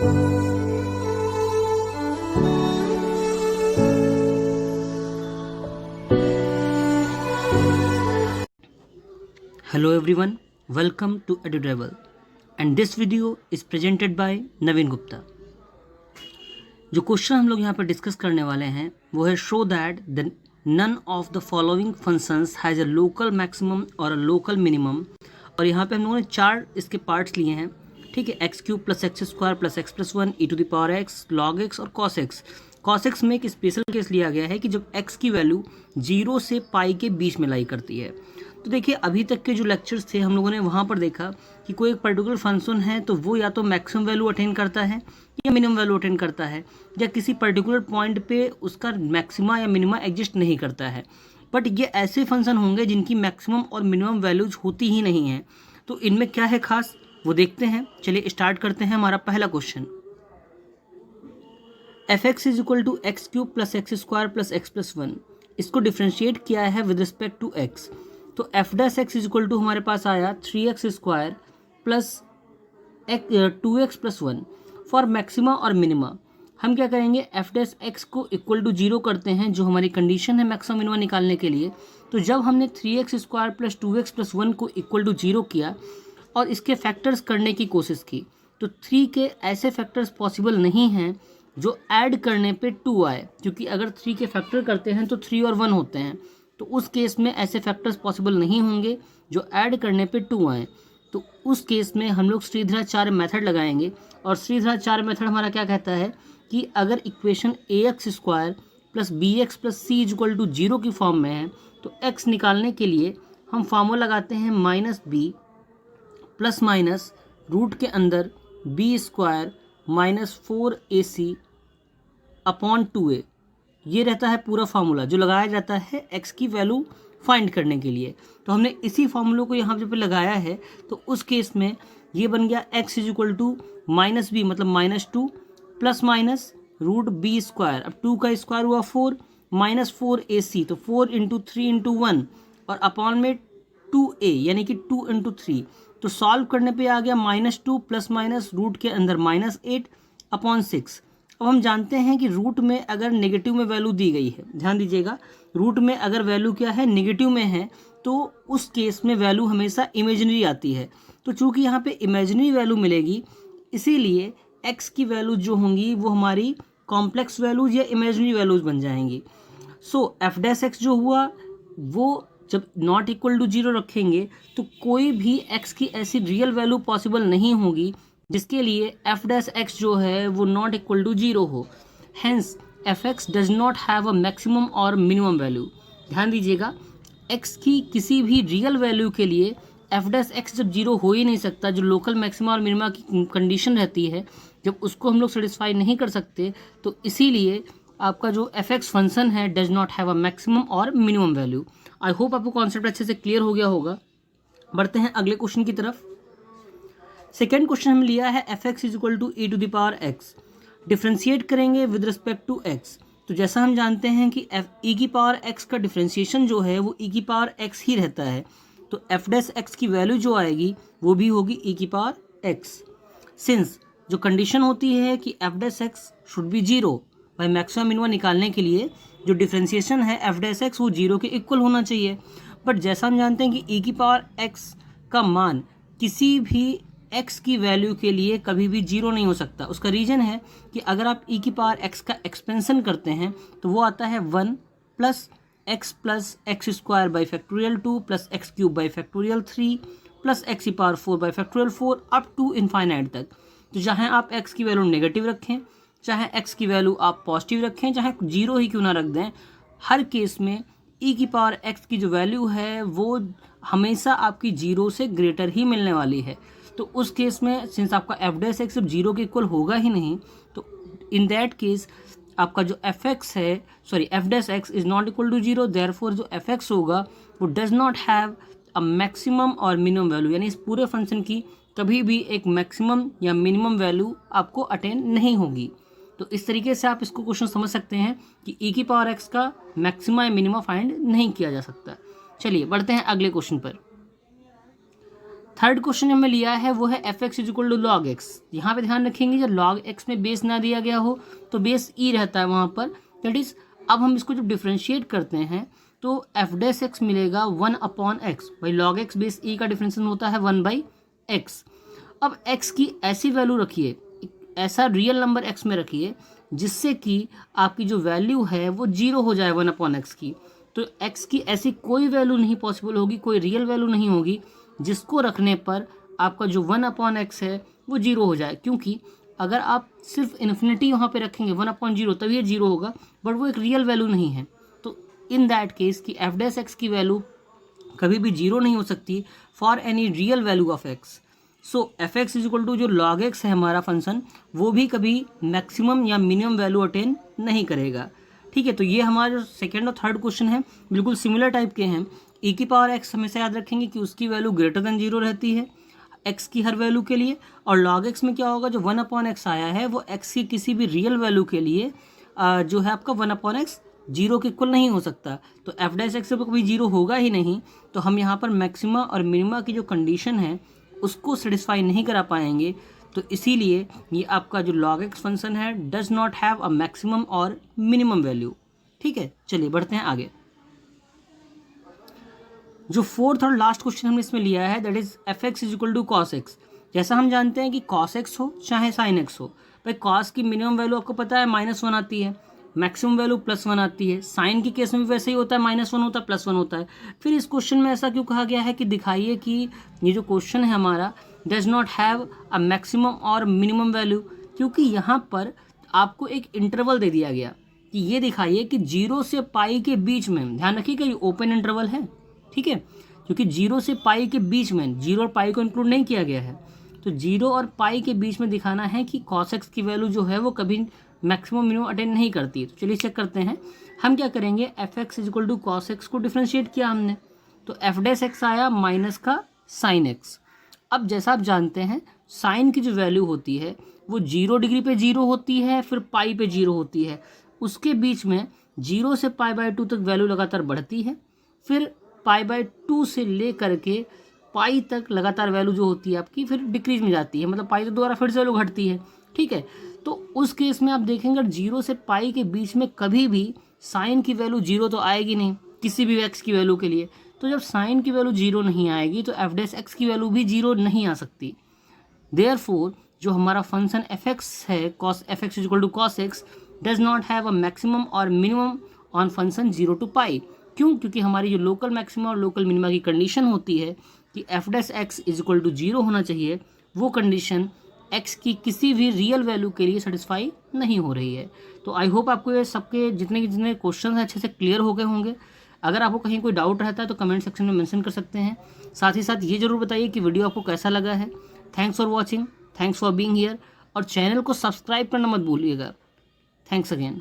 Hello everyone, welcome to EduTravel and this video is presented by नवीन गुप्ता। जो question हम लोग यहाँ पर डिस्कस करने वाले हैं वो है show that the none of the following functions has a local maximum और अ लोकल मिनिमम। और यहाँ पे हम लोगों ने 4 इसके पार्ट्स लिए हैं, ठीक है। x³ + x² + x+1 e⁻x log x और cos x। cos x में एक स्पेशल केस लिया गया है कि जब x की वैल्यू 0 से पाई के बीच में लाई करती है। तो देखिए अभी तक के जो लेक्चर्स थे हम लोगों ने वहाँ पर देखा कि कोई एक पर्टिकुलर फंक्शन है तो वो या तो मैक्सिमम वैल्यू अटेन करता है या मिनिमम वैल्यू अटेन करता है, या किसी पर्टिकुलर पॉइंट पे उसका मैक्सिमा या मिनिमा एग्जिस्ट नहीं करता है। बट ये ऐसे फंक्शन होंगे जिनकी मैक्सिमम और मिनिमम वैल्यूज होती ही नहीं हैं। तो इनमें क्या है खास वो देखते हैं। चलिए स्टार्ट करते हैं हमारा पहला question. f(x) = x³ + x² + x+1 इसको डिफ्रेंशिएट किया है विद रिस्पेक्ट टू x। तो f(x) = हमारे पास आया 3x² + 2x + 1 फॉर मैक्सिमा और मिनिमा। हम क्या करेंगे, f(x) को इक्वल टू 0 करते हैं जो हमारी कंडीशन है मैक्सिमा मिनिमा निकालने के लिए। तो जब हमने 3x² + 2x + 1 को इक्वल टू 0 किया और इसके फैक्टर्स करने की कोशिश की तो 3 के ऐसे फैक्टर्स पॉसिबल नहीं हैं जो ऐड करने पे 2 आए, क्योंकि अगर 3 के फैक्टर करते हैं तो 3 और 1 होते हैं। तो उस केस में ऐसे फैक्टर्स पॉसिबल नहीं होंगे जो ऐड करने पे 2 आए। तो उस केस में हम लोग श्रीधराचार्य मेथड लगाएंगे। और श्रीधराचार्य मेथड हमारा क्या कहता है कि अगर इक्वेशन ax² + bx + c = 0 की फॉर्म में है तो x निकालने के लिए हम फार्मूला लगाते हैं -b ± रूट के अंदर b² - 4ac अपॉन 2a। ये रहता है पूरा फार्मूला जो लगाया जाता है x की वैल्यू फाइंड करने के लिए। तो हमने इसी फार्मूले को यहाँ पे लगाया है। तो उस केस में ये बन गया x = -b मतलब -2 ± रूट b²। अब 2 का स्क्वायर हुआ 4 -4ac तो 4 × 3 × 1 और अपॉन में 2a यानी कि 2 × 3। तो सॉल्व करने पे आ गया -2 ± रूट के अंदर -8 अपॉन 6। अब हम जानते हैं कि रूट में अगर नेगेटिव में वैल्यू दी गई है, ध्यान दीजिएगा, रूट में अगर वैल्यू क्या है नेगेटिव में है तो उस केस में वैल्यू हमेशा इमेजिनरी आती है। तो चूंकि यहाँ पे इमेजिनरी वैल्यू मिलेगी इसीलिए x की वैल्यू जो होंगी वो हमारी कॉम्प्लेक्स वैल्यूज या इमेजिनरी वैल्यूज बन जाएंगी। सो f(x) जो हुआ वो जब नॉट इक्वल टू 0 रखेंगे तो कोई भी x की ऐसी रियल वैल्यू पॉसिबल नहीं होगी जिसके लिए f(x) जो है वो नॉट इक्वल टू 0 हो। Hence f(x) does not have a maximum और मिनिमम वैल्यू। ध्यान दीजिएगा x की किसी भी रियल वैल्यू के लिए f(x) जब 0 हो ही नहीं सकता, जो लोकल मैक्सिमा और मिनिमा की कंडीशन रहती है जब उसको हम लोग सेटिस्फाई नहीं कर सकते तो इसीलिए आपका जो f(x) फंक्शन है does not have a maximum और मिनिमम वैल्यू। आई होप आपको कॉन्सेप्ट अच्छे से क्लियर हो गया होगा। बढ़ते हैं अगले क्वेश्चन की तरफ। सेकेंड क्वेश्चन हम लिया है f(x) = e⁻x। डिफ्रेंशिएट करेंगे विद रिस्पेक्ट टू x। तो जैसा हम जानते हैं कि e⁻x का डिफ्रेंशिएशन जो है वो e⁻x ही रहता है। तो f(x) की वैल्यू जो आएगी वो भी होगी e⁻x। सिंस जो कंडीशन होती है कि f(x) शुड बी 0 भाई मैक्सिमम मिनिमम निकालने के लिए जो डिफ्रेंशिएशन है f(x) वो 0 के इक्वल होना चाहिए। बट जैसा हम जानते हैं कि e⁻x का मान किसी भी x की वैल्यू के लिए कभी भी 0 नहीं हो सकता। उसका रीज़न है कि अगर आप e⁻x का एक्सपेंशन करते हैं तो वो आता है 1 + x + x² 2 + x³ 3 + x⁴ 4 up to infinite तक। तो चाहे आप x की वैल्यू नेगेटिव रखें, चाहे x की वैल्यू आप पॉजिटिव रखें, चाहे 0 ही क्यों ना रख दें, हर केस में e⁻x की जो वैल्यू है वो हमेशा आपकी 0 से ग्रेटर ही मिलने वाली है। तो उस केस में सिंस आपका f(x) जब 0 के इक्वल होगा ही नहीं तो इन दैट केस आपका जो f(x) है f(x) is not equal to 0। Therefore जो f(x) होगा वो does not have a maximum और मिनिमम वैल्यू, यानी इस पूरे फंक्शन की कभी भी एक मैक्सिमम या मिनिमम वैल्यू आपको अटेन नहीं होगी। तो इस तरीके से आप इसको क्वेश्चन समझ सकते हैं कि e⁻x का मैक्सिमा या मिनिमा फाइंड नहीं किया जा सकता। चलिए बढ़ते हैं अगले क्वेश्चन पर। थर्ड क्वेश्चन हमें लिया है वो है f x is equal to log x. यहाँ पे ध्यान रखेंगे जब लॉग एक्स में बेस ना दिया गया हो तो बेस ई रहता है वहाँ पर, दैट इज अब हम इसको जब डिफ्रेंशिएट करते हैं तो एफ डैश एक्स मिलेगा 1/x। भाई लॉग एक्स बेस ई का डिफ्रेंशिएशन होता है 1/x। अब x की ऐसी वैल्यू रखिए, ऐसा रियल नंबर x में रखिए जिससे कि आपकी जो वैल्यू है वो 0 हो जाए 1/x की। तो x की ऐसी कोई वैल्यू नहीं पॉसिबल होगी, कोई रियल वैल्यू नहीं होगी जिसको रखने पर आपका जो 1/x है वो 0 हो जाए, क्योंकि अगर आप सिर्फ इन्फिनिटी वहाँ पे रखेंगे 1/0 तभी ये 0 होगा, बट वो एक रियल वैल्यू नहीं है। तो इन दैट केस कि एफ डैश एक्स की वैल्यू कभी भी 0 नहीं हो सकती for any real value of x। So f x is equal to जो लॉग एक्स है हमारा फंक्शन वो भी कभी मैक्सिमम या मिनिमम वैल्यू अटेन नहीं करेगा। ठीक है, तो ये हमारा जो सेकेंड और थर्ड क्वेश्चन है बिल्कुल सिमिलर टाइप के हैं। ई की पावर एक्स हमेशा याद रखेंगे कि उसकी वैल्यू ग्रेटर देन 0 रहती है एक्स की हर वैल्यू के लिए, और लॉग एक्स में क्या होगा जो 1/x आया है वो एक्स की किसी भी रियल वैल्यू के लिए जो है आपका 1/x 0 के इक्वल नहीं हो सकता। तो एफ डैश एक्स तो कभी 0 होगा ही नहीं, तो हम यहाँ पर मैक्सिमा और मिनिमा की जो कंडीशन है उसको सेटिस्फाई नहीं करा पाएंगे। तो इसीलिए ये आपका जो लॉग एक्स फंक्शन है does not have a maximum और मिनिमम वैल्यू। ठीक है, चलिए बढ़ते हैं आगे। जो फोर्थ और लास्ट क्वेश्चन हमने इसमें लिया है that is f x is equal to cos x. जैसा हम जानते हैं कि कॉस एक्स हो चाहे साइन एक्स हो, भाई कॉस की मिनिमम वैल्यू आपको पता है -1 आती है, मैक्सिमम वैल्यू +1 आती है। साइन के केस में भी वैसे ही होता है, -1 होता है +1 होता है। फिर इस क्वेश्चन में ऐसा क्यों कहा गया है कि दिखाइए कि ये जो क्वेश्चन है हमारा does not have a maximum और मिनिमम वैल्यू, क्योंकि यहाँ पर आपको एक इंटरवल दे दिया गया कि ये दिखाइए कि 0 से पाई के बीच में, ध्यान रखिएगा ये ओपन इंटरवल है, ठीक है, क्योंकि 0 से पाई के बीच में 0 और पाई को इंक्लूड नहीं किया गया है, तो 0 और पाई के बीच में दिखाना है कि cos x की वैल्यू जो है वो कभी मैक्सिमम मिनिमम अटेंड नहीं करती। तो चलिए चेक करते हैं। हम क्या करेंगे, f x is equal to cos x को डिफ्रेंशिएट किया हमने, तो एफ डैश एक्स आया माइनस का साइन एक्स। अब जैसा आप जानते हैं साइन की जो वैल्यू होती है वो 0 डिग्री पे 0 होती है, फिर पाई पे 0 होती है, उसके बीच में 0 से π/2 तक वैल्यू लगातार बढ़ती है, फिर π/2 से ले करके पाई तक लगातार वैल्यू जो होती है आपकी फिर डिक्रीज में जाती है, मतलब पाई तक दोबारा फिर से वैल्यू घटती है। ठीक है, तो उस केस में आप देखेंगे अगर 0 से पाई के बीच में कभी भी साइन की वैल्यू 0 तो आएगी नहीं किसी भी एक्स की वैल्यू के लिए, तो जब साइन की वैल्यू 0 नहीं आएगी तो एफ डैश एक्स की वैल्यू भी 0 नहीं आ सकती। देयरफॉर जो हमारा फंक्शन एफ एक्स है cos f x is equal to cos x does not have a maximum और minimum on function 0 to pi. क्यों? क्योंकि हमारी जो लोकल मैक्सिमा और लोकल मिनिमा की कंडीशन होती है कि f dash x is equal to 0 होना चाहिए, वो कंडीशन एक्स की किसी भी रियल वैल्यू के लिए सेटिस्फाई नहीं हो रही है। तो आई होप आपको ये सबके जितने क्वेश्चन हैं अच्छे से क्लियर हो गए होंगे। अगर आपको कहीं कोई डाउट रहता है तो कमेंट सेक्शन में मेंशन कर सकते हैं। साथ ही साथ ये जरूर बताइए कि वीडियो आपको कैसा लगा है। Thanks for watching, thanks for being here, और चैनल को सब्सक्राइब करना मत भूलिएगा। Thanks again.